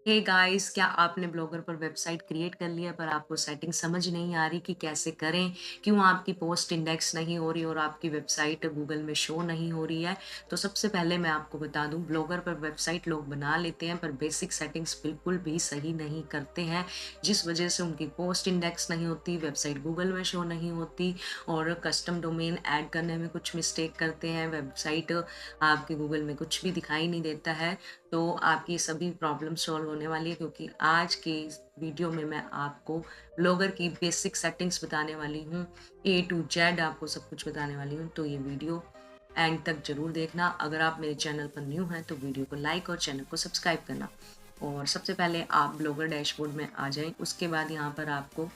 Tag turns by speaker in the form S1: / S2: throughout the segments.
S1: Hey guys, क्या आपने blogger पर वेबसाइट क्रिएट कर लिया पर आपको सेटिंग समझ नहीं आ रही कि कैसे करें? क्यों आपकी पोस्ट इंडेक्स नहीं हो रही और आपकी वेबसाइट गूगल में शो नहीं हो रही है? तो सबसे पहले मैं आपको बता दूं, ब्लॉगर पर वेबसाइट लोग बना लेते हैं पर बेसिक सेटिंग्स बिल्कुल भी सही नहीं करते हैं, जिस वजह से उनकी पोस्ट इंडेक्स नहीं होती, वेबसाइट गूगल में शो नहीं होती और कस्टम डोमेन ऐड करने में कुछ मिस्टेक करते हैं, वेबसाइट आपके गूगल में कुछ भी दिखाई नहीं देता है। तो आपकी सभी प्रॉब्लम सॉल्व होने वाली है, क्योंकि आज के इस वीडियो में मैं आपको ब्लॉगर की बेसिक सेटिंग्स बताने वाली हूँ। ए टू जेड आपको सब कुछ बताने वाली हूँ, तो ये वीडियो एंड तक जरूर देखना। अगर आप मेरे चैनल पर न्यू हैं तो वीडियो को लाइक और चैनल को सब्सक्राइब करना। और सबसे पहले आप ब्लॉगर डैशबोर्ड में आ जाएं, उसके बाद यहाँ पर आपको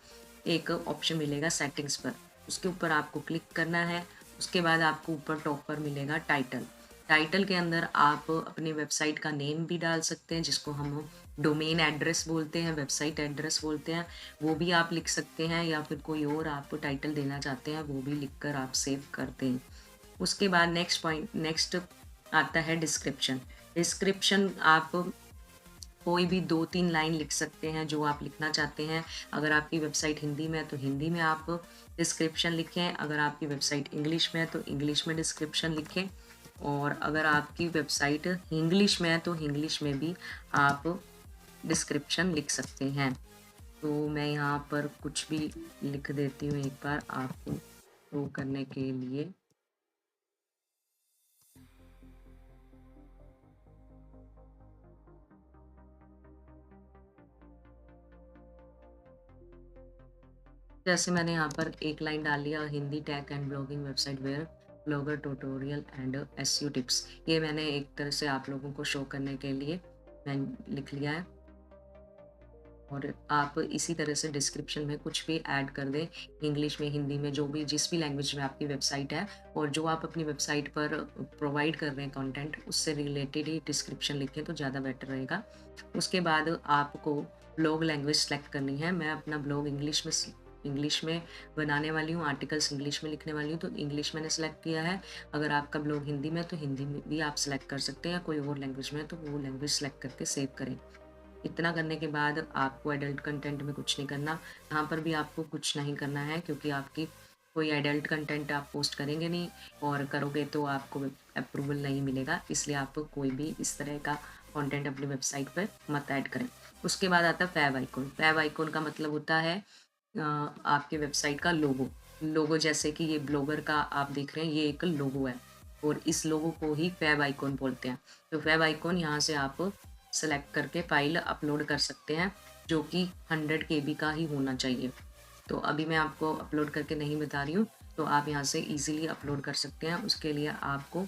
S1: एक ऑप्शन मिलेगा सेटिंग्स पर, उसके ऊपर आपको क्लिक करना है। उसके बाद आपको ऊपर टॉप पर मिलेगा टाइटल। टाइटल के अंदर आप अपनी वेबसाइट का नेम भी डाल सकते हैं, जिसको हम डोमेन एड्रेस बोलते हैं, वेबसाइट एड्रेस बोलते हैं, वो भी आप लिख सकते हैं, या फिर कोई और आप टाइटल देना चाहते हैं वो भी लिखकर आप सेव कर दें। उसके बाद नेक्स्ट आता है डिस्क्रिप्शन। डिस्क्रिप्शन आप कोई भी 2-3 लाइन लिख सकते हैं जो आप लिखना चाहते हैं। अगर आपकी वेबसाइट हिंदी में है तो हिंदी में आप डिस्क्रिप्शन लिखें, अगर आपकी वेबसाइट इंग्लिश में है तो इंग्लिश में डिस्क्रिप्शन लिखें, और अगर आपकी वेबसाइट इंग्लिश में है तो इंग्लिश में भी आप डिस्क्रिप्शन लिख सकते हैं। तो मैं यहाँ पर कुछ भी लिख देती हूँ एक बार आपको शो करने के लिए। जैसे मैंने यहाँ पर एक लाइन डाल लिया, Hindi tech and blogging website where blogger tutorial and SEO tips. ये मैंने एक तरह से आप लोगों को शो करने के लिए मैं लिख लिया है। और आप इसी तरह से डिस्क्रिप्शन में कुछ भी ऐड कर दें, इंग्लिश में, हिंदी में, जो भी जिस भी लैंग्वेज में आपकी वेबसाइट है, और जो आप अपनी वेबसाइट पर प्रोवाइड कर रहे हैं कंटेंट, उससे रिलेटेड ही डिस्क्रिप्शन लिखें तो ज़्यादा बेटर रहेगा। उसके बाद आपको ब्लॉग लैंग्वेज सेलेक्ट करनी है। मैं अपना ब्लॉग इंग्लिश में बनाने वाली हूँ, आर्टिकल्स इंग्लिश में लिखने वाली हूँ, तो इंग्लिश मैंने सेलेक्ट किया है। अगर आपका ब्लॉग हिंदी में है तो हिंदी में भी आप सेलेक्ट कर सकते हैं, या कोई और लैंग्वेज में है तो वो लैंग्वेज सेलेक्ट करके सेव करें। इतना करने के बाद आपको एडल्ट कंटेंट में कुछ नहीं करना, यहाँ पर भी आपको कुछ नहीं करना है, क्योंकि आपकी कोई एडल्ट कंटेंट आप पोस्ट करेंगे नहीं, और करोगे तो आपको अप्रूवल नहीं मिलेगा, इसलिए आप कोई भी इस तरह का कंटेंट अपनी वेबसाइट पर मत ऐड करें। उसके बाद आता है फैब आइकॉन। फैब आइकॉन का मतलब होता है आपके वेबसाइट का लोगो। लोगो जैसे कि ये ब्लॉगर का आप देख रहे हैं, ये एक लोगो है, और इस लोगो को ही फैब आइकॉन बोलते हैं। तो फैब आइकॉन यहाँ से आप सेलेक्ट करके फाइल अपलोड कर सकते हैं, जो कि 100 केबी का ही होना चाहिए। तो अभी मैं आपको अपलोड करके नहीं बता रही हूँ, तो आप यहाँ से इजीली अपलोड कर सकते हैं। उसके लिए आपको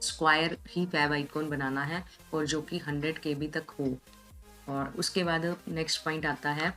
S1: स्क्वायर ही फैब आइकॉन बनाना है, और जो कि 100 केबी तक हो। और उसके बाद नेक्स्ट पॉइंट आता है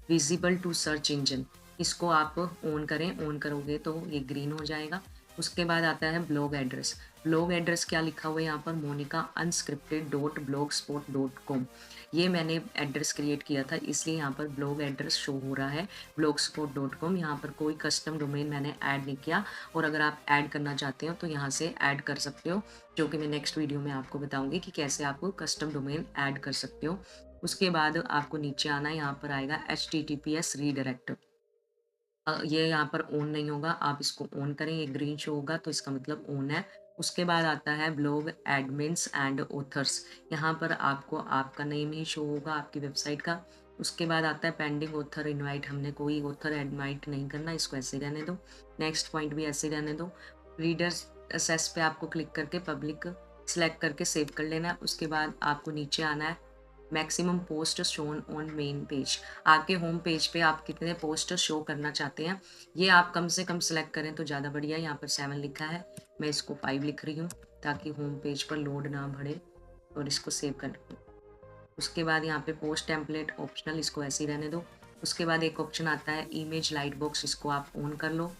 S1: विजिबल टू सर्च इंजन। इसको आप ऑन करें, ऑन करोगे तो ये ग्रीन हो जाएगा। उसके बाद आता है ब्लॉग एड्रेस। ब्लॉग एड्रेस क्या लिखा हुआ है यहाँ पर, Monica unscripted dot blogspot dot com. ये मैंने एड्रेस क्रिएट किया था, इसलिए यहाँ पर ब्लॉग एड्रेस शो हो रहा है ब्लॉग स्पॉट डॉट कॉम। यहाँ पर कोई कस्टम डोमेन मैंने ऐड नहीं किया, और अगर आप ऐड करना चाहते हो तो यहाँ से ऐड कर सकते हो, जो कि मैं नेक्स्ट वीडियो में आपको बताऊंगी कि कैसे आप कस्टम डोमेन ऐड कर सकते हो। उसके बाद आपको नीचे आना है, यहाँ पर आएगा HTTPS रीडायरेक्ट। ये यहाँ पर ऑन नहीं होगा, आप इसको ऑन करें, ये ग्रीन शो होगा तो इसका मतलब ऑन है। उसके बाद आता है ब्लॉग एडमिन्स एंड ऑथर्स। यहाँ पर आपको आपका नेम ही शो होगा आपकी वेबसाइट का। उसके बाद आता है पेंडिंग ऑथर इनवाइट। हमने कोई ऑथर इनवाइट नहीं करना, इसको ऐसे रहने दो। नेक्स्ट पॉइंट भी ऐसे रहने दो। रीडर्स असेस पे आपको क्लिक करके पब्लिक सिलेक्ट करके सेव कर लेना है। उसके बाद आपको नीचे आना है, maximum post shown on main page. आपके होम पेज पे आप कितने पोस्ट शो करना चाहते हैं, ये आप कम से कम सेलेक्ट करें तो ज़्यादा बढ़िया है। यहाँ पर 7 लिखा है, मैं इसको 5 लिख रही हूँ ताकि होम पेज पर लोड ना बढ़े, और इसको सेव कर दूँ। उसके बाद यहाँ पे पोस्ट टेम्पलेट ऑप्शनल, इसको ऐसे ही रहने दो। उसके बाद एक ऑप्शन आता है इमेज लाइट बॉक्स, इसको आप ऑन कर लो।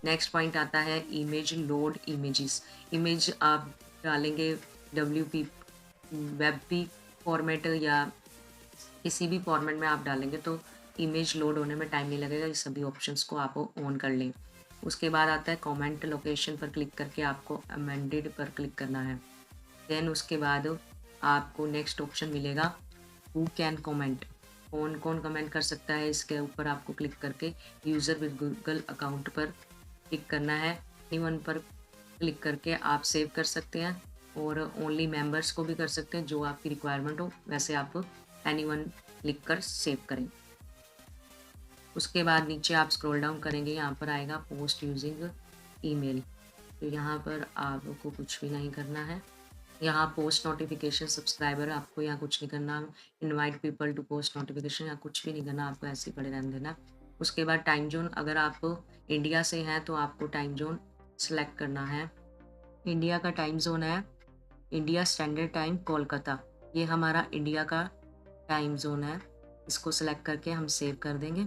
S1: नेक्स्ट पॉइंट आता है इमेज लोड इमेजेस। इमेज आप डालेंगे WP, WebP फॉर्मेट, या किसी भी फॉर्मेट में आप डालेंगे तो इमेज लोड होने में टाइम नहीं लगेगा। ये सभी ऑप्शंस को आप ऑन कर लें। उसके बाद आता है कमेंट लोकेशन पर क्लिक करके आपको अमेंडेड पर क्लिक करना है। देन उसके बाद आपको नेक्स्ट ऑप्शन मिलेगा हु कैन कमेंट, कौन कौन कमेंट कर सकता है। इसके ऊपर आपको क्लिक करके यूज़र विद गूगल अकाउंट पर क्लिक करना है। एनीवन पर क्लिक करके आप सेव कर सकते हैं और ओनली मेंबर्स को भी कर सकते हैं जो आपकी रिक्वायरमेंट हो, वैसे आप एनीवन लिख कर सेव करें। उसके बाद नीचे आप स्क्रॉल डाउन करेंगे, यहाँ पर आएगा पोस्ट यूजिंग ईमेल। तो यहाँ पर आपको कुछ भी नहीं करना है। यहाँ पोस्ट नोटिफिकेशन सब्सक्राइबर, आपको यहाँ कुछ नहीं करना। Invite people to post notification, यहाँ कुछ भी नहीं करना, आपको ऐसे ही पड़े रहने देना। उसके बाद टाइम जोन, अगर आप इंडिया से हैं तो आपको टाइम जोन सेलेक्ट करना है। इंडिया का टाइम जोन है इंडिया स्टैंडर्ड टाइम कोलकाता, ये हमारा इंडिया का टाइम जोन है। इसको सेलेक्ट करके हम सेव कर देंगे।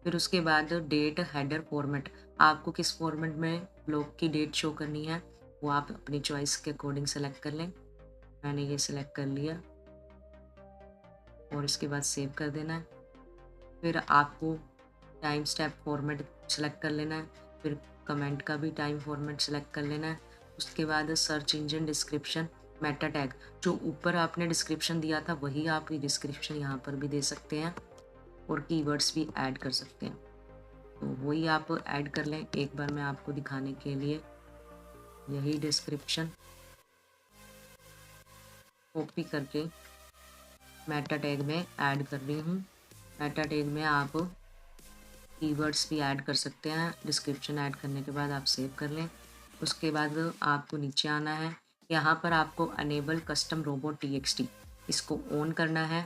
S1: फिर उसके बाद डेट हेडर फॉर्मेट, आपको किस फॉर्मेट में ब्लॉग की डेट शो करनी है वो आप अपनी चॉइस के अकॉर्डिंग सेलेक्ट कर लें। मैंने ये सेलेक्ट कर लिया और इसके बाद सेव कर देना है। फिर आपको टाइम स्टेप फॉर्मेट सेलेक्ट कर लेना है। फिर कमेंट का भी टाइम फॉर्मेट सेलेक्ट कर लेना है। उसके बाद search engine description Meta tag, जो ऊपर आपने डिस्क्रिप्शन दिया था वही आप डिस्क्रिप्शन यहाँ पर भी दे सकते हैं और कीवर्ड्स भी ऐड कर सकते हैं। तो वही आप ऐड कर लें। एक बार मैं आपको दिखाने के लिए यही डिस्क्रिप्शन कॉपी करके मेटा टैग में ऐड कर रही हूँ। मेटा टैग में आप कीवर्ड्स भी ऐड कर सकते हैं। डिस्क्रिप्शन ऐड करने के बाद आप सेव कर लें। उसके बाद आपको नीचे आना है, यहाँ पर आपको अनेबल कस्टम रोबोट टीएक्सटी, इसको ऑन करना है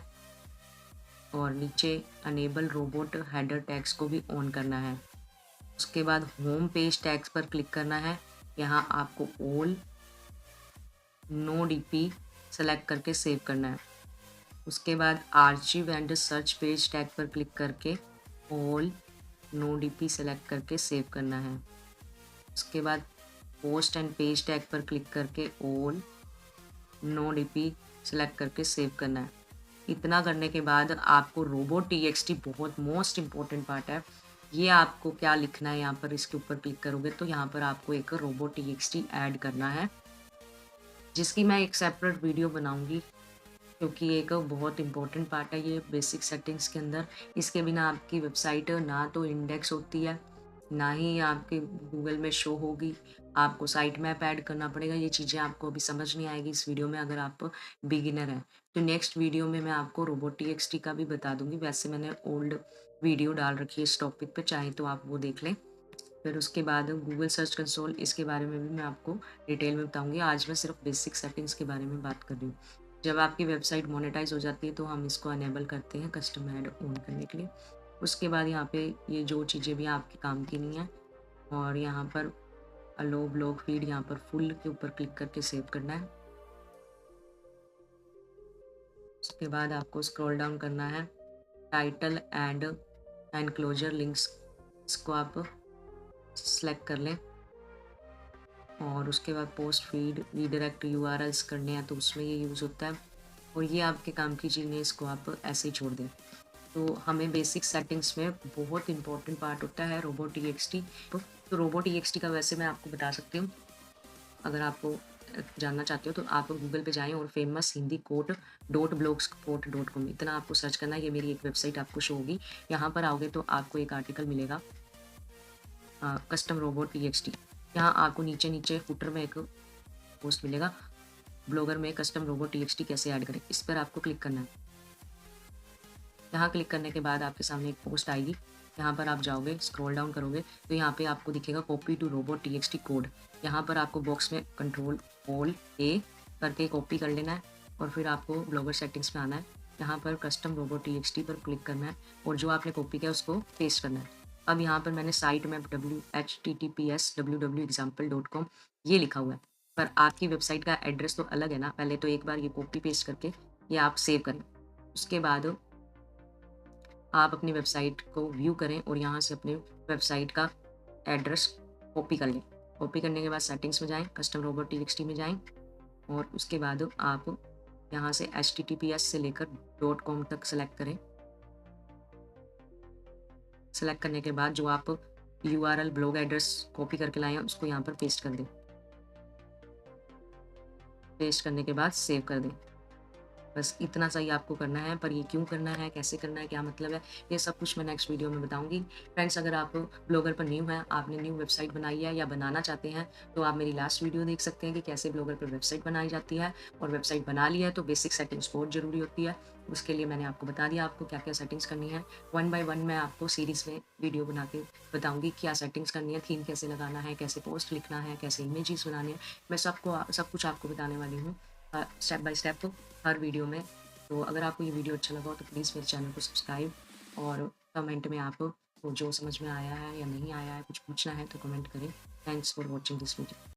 S1: और नीचे अनेबल रोबोट हेडर टैग्स को भी ऑन करना है। उसके बाद होम पेज टैग्स पर क्लिक करना है। यहाँ आपको ऑल नो डीपी सेलेक्ट करके सेव करना है। उसके बाद archive and search page tag पर क्लिक करके ऑल नो डीपी सेलेक्ट करके सेव करना है। उसके बाद पोस्ट एंड पेज टैग पर क्लिक करके ऑल नो डीपी सेलेक्ट करके सेव करना है। इतना करने के बाद आपको रोबोट टीएक्सटी, बहुत मोस्ट इम्पॉर्टेंट पार्ट है, ये आपको क्या लिखना है, यहाँ पर इसके ऊपर क्लिक करोगे तो यहाँ पर आपको एक रोबोट टीएक्सटी ऐड करना है, जिसकी मैं एक सेपरेट वीडियो बनाऊंगी क्योंकि एक बहुत इंपॉर्टेंट पार्ट है ये बेसिक सेटिंग्स के अंदर। इसके बिना आपकी वेबसाइट ना तो इंडेक्स होती है, ना ही आपके गूगल में शो होगी। आपको साइट मैप ऐड करना पड़ेगा। ये चीज़ें आपको अभी समझ नहीं आएगी इस वीडियो में अगर आप बिगिनर हैं। तो नेक्स्ट वीडियो में मैं आपको रोबोट टीएक्सटी का भी बता दूंगी। वैसे मैंने ओल्ड वीडियो डाल रखी है इस टॉपिक पे, चाहे तो आप वो देख लें। फिर उसके बाद गूगल सर्च कंसोल, इसके बारे में भी मैं आपको डिटेल में बताऊंगी। आज मैं सिर्फ बेसिक सेटिंग्स के बारे में बात कर रही हूँ। जब आपकी वेबसाइट मोनेटाइज हो जाती है तो हम इसको अनेबल करते हैं कस्टम ऐड ऑन करने के लिए। उसके बाद यहाँ पे ये जो चीज़ें भी आपके काम की नहीं है और यहाँ पर अलो ब्लॉग फीड, यहाँ पर फुल के ऊपर क्लिक करके सेव करना है। उसके बाद आपको स्क्रॉल डाउन करना है, टाइटल एंड एनक्लोजर लिंक्स, इसको आप सेलेक्ट कर लें और उसके बाद पोस्ट फीड रीडायरेक्ट यूआरएल्स करने हैं तो उसमें ये यूज़ होता है और ये आपके काम की चीज़ें, इसको आप ऐसे ही छोड़ दें। तो हमें बेसिक सेटिंग्स में बहुत इंपॉर्टेंट पार्ट होता है रोबोट टीएक्सटी। तो रोबोट टीएक्सटी का वैसे मैं आपको बता सकती हूँ, अगर आपको जानना चाहते हो तो आप गूगल पे जाएं और फेमस हिंदी कोट .blogspot.com, इतना आपको सर्च करना है। ये मेरी एक वेबसाइट आपको शो होगी। यहाँ पर आओगे तो आपको एक आर्टिकल मिलेगा कस्टम रोबोट टीएक्सटी। यहाँ आपको नीचे नीचे फुटर में एक पोस्ट मिलेगा, ब्लॉगर में कस्टम रोबोट टीएक्सटी कैसे ऐड करें, इस पर आपको क्लिक करना है। यहाँ क्लिक करने के बाद आपके सामने एक पोस्ट आएगी। यहाँ पर आप जाओगे, स्क्रॉल डाउन करोगे तो यहाँ पे आपको दिखेगा copy to robot TXT code. यहाँ पर आपको बॉक्स में Ctrl+A करके कॉपी कर लेना है और फिर आपको ब्लॉगर सेटिंग्स में आना है। यहाँ पर कस्टम रोबोट टीएक्सटी पर क्लिक करना है और जो आपने कॉपी किया उसको पेस्ट करना है। अब यहाँ पर मैंने साइट मैप https www.example.com ये लिखा हुआ है, पर आपकी वेबसाइट का एड्रेस तो अलग है ना। पहले तो एक बार ये कॉपी पेस्ट करके ये आप सेव करें। उसके बाद आप अपनी वेबसाइट को व्यू करें और यहाँ से अपनी वेबसाइट का एड्रेस कॉपी कर लें। कॉपी करने के बाद सेटिंग्स में जाएं, कस्टम रोबोट टीएक्सटी में जाएं और उसके बाद आप यहाँ से https से लेकर .com तक सेलेक्ट करें। सेलेक्ट करने के बाद जो आप यूआरएल ब्लॉग एड्रेस कॉपी करके लाए हैं उसको यहाँ पर पेस्ट कर दें। पेस्ट करने के बाद सेव कर दें। बस इतना सा ही आपको करना है, पर ये क्यों करना है, कैसे करना है, क्या मतलब है, ये सब कुछ मैं नेक्स्ट वीडियो में बताऊँगी। फ्रेंड्स, अगर आप ब्लॉगर पर न्यू हैं, आपने न्यू वेबसाइट बनाई है या बनाना चाहते हैं, तो आप मेरी लास्ट वीडियो देख सकते हैं कि कैसे ब्लॉगर पर वेबसाइट बनाई जाती है। और वेबसाइट बना ली है तो बेसिक सेटिंग्स बहुत ज़रूरी होती है। उसके लिए मैंने आपको बता दिया आपको क्या-क्या सेटिंग्स करनी है। वन बाय वन मैं आपको सीरीज़ में वीडियो बना के बताऊँगी क्या सेटिंग्स करनी है, थीम कैसे लगाना है, कैसे पोस्ट लिखना है, कैसे इमेजेस बनाने हैं। मैं सब कुछ आपको बताने वाली हूँ step by step her video में। तो अगर आपको ये वीडियो अच्छा लगा हो तो प्लीज़ मेरे चैनल को सब्सक्राइब और कमेंट में आप को जो समझ में आया है या नहीं आया है, कुछ पूछना है तो कमेंट करें। Thanks for watching this video.